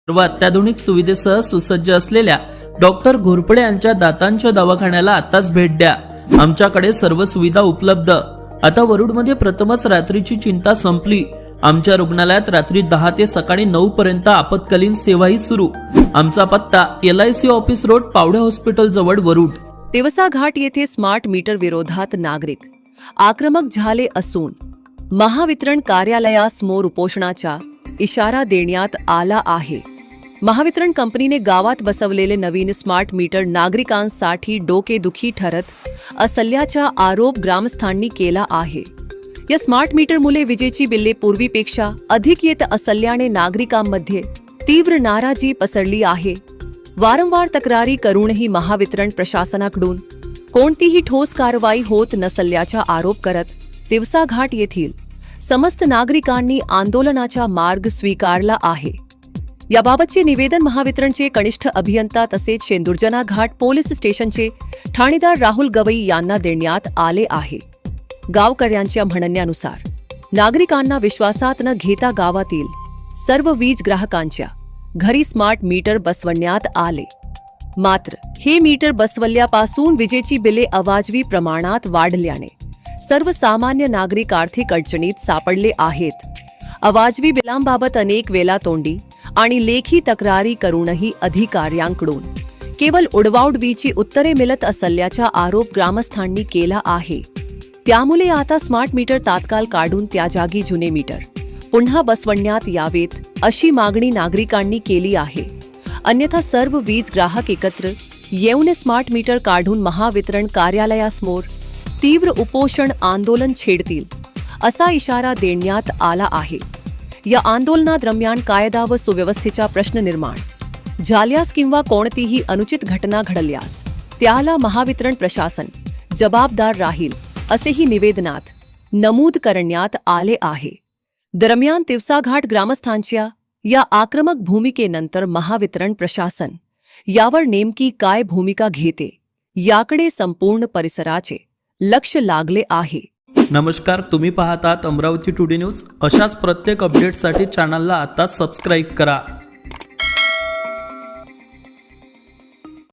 सर्व अत्याधुनिक सुविधेसह सुसज्ज असलेल्या डॉक्टर घोरपडे यांच्या दातांच्या दवाखान्याला आताच भेट द्या। आमच्याकडे सर्व सुविधा उपलब्ध। आता वरुडमध्ये प्रथमच रात्रीची चिंता संपली। आमच्या रुग्णालयात रात्री 10 ते सकाळी 9 पर्यंत आपत्कालीन सेवाही सुरू। आमचा पत्ता LIC office road, Pawde hospital जवळ, वरुड। तिवसा घाट येथे स्मार्ट मीटर विरोधात नागरिक आक्रमक झाले असून महावितरण कार्यालयासमोर उपोषणाचा इशारा देण्यात आला आहे। महावितरण कंपनीने गावात बसवलेले नवीन स्मार्ट मीटर नागरिकांसाठी डोकेदुखी ठरत असल्याचा आरोप ग्रामस्थांनी केला आहे। या स्मार्ट मीटरमुळे विजेची बिले पूर्वीपेक्षा अधिक येत असल्याने नागरिकांमध्ये तीव्र नाराजी पसरली आहे। वारंवार तक्रारी करूनही महावितरण प्रशासनाकडून कोणतीही ठोस कारवाई होत नसल्याचा आरोप करत तिवसा घाट येथील समस्त नागरिकांनी आंदोलनाचा मार्ग स्वीकारला आहे। याबाबतचे निवेदन महावितरणचे कनिष्ठ अभियंता तसेच शेंदुर्जना घाट पोलीस स्टेशनचे ठाणेदार राहुल गवई यांना देण्यात आले आहे। गावकऱ्यांच्या म्हणण्यानुसार नागरिकांना विश्वासात न घेता गावातील सर्व वीज ग्राहकांच्या घरी स्मार्ट मीटर बसवण्यात आले। मात्र हे मीटर बसवल्यापासून विजेची बिले अवाजवी प्रमाणात वाढल्याने सर्वसामान्य नागरिक आर्थिक अडचणीत सापडले आहेत। अवाजवी बिलांबाबत अनेक वेळा तोंडी आणि लेखी तक्रारी करूनही अधिकाऱ्यांकडून केवळ उडवाउडवीची उत्तरे मिळत असल्याचा आरोप ग्रामस्थांनी केला आहे। त्यामुळे आता स्मार्ट मीटर तात्काळ काढून त्या जागी जुने मीटर पुन्हा बसवण्यात यावेत अशी मागणी नागरिकांनी केली आहे। अन्यथा सर्व वीज ग्राहक एकत्र येऊन स्मार्ट मीटर काढून महावितरण कार्यालयासमोर तीव्र उपोषण आंदोलन छेडतील असा इशारा देण्यात आला आहे। या आंदोलनादरम्यान कायदा व सुव्यवस्थेचा प्रश्न निर्माण झाल्यास किंवा कोणतीही अनुचित घटना घडल्यास त्याला महावितरण प्रशासन जबाबदार राहील असेही निवेदनात नमूद करण्यात आले आहे। दरम्यान तिवसा घाट ग्रामस्थांच्या या आक्रमक भूमिकेनंतर महावितरण प्रशासन यावर नेमकी काय भूमिका घेते याकडे संपूर्ण परिसराचे लक्ष लागले आहे। नमस्कार, तुम्ही पाहतात अमरावती टुडे न्यूज। अशाच प्रत्येक अपडेटसाठी चॅनलला आता सबस्क्राइब करा।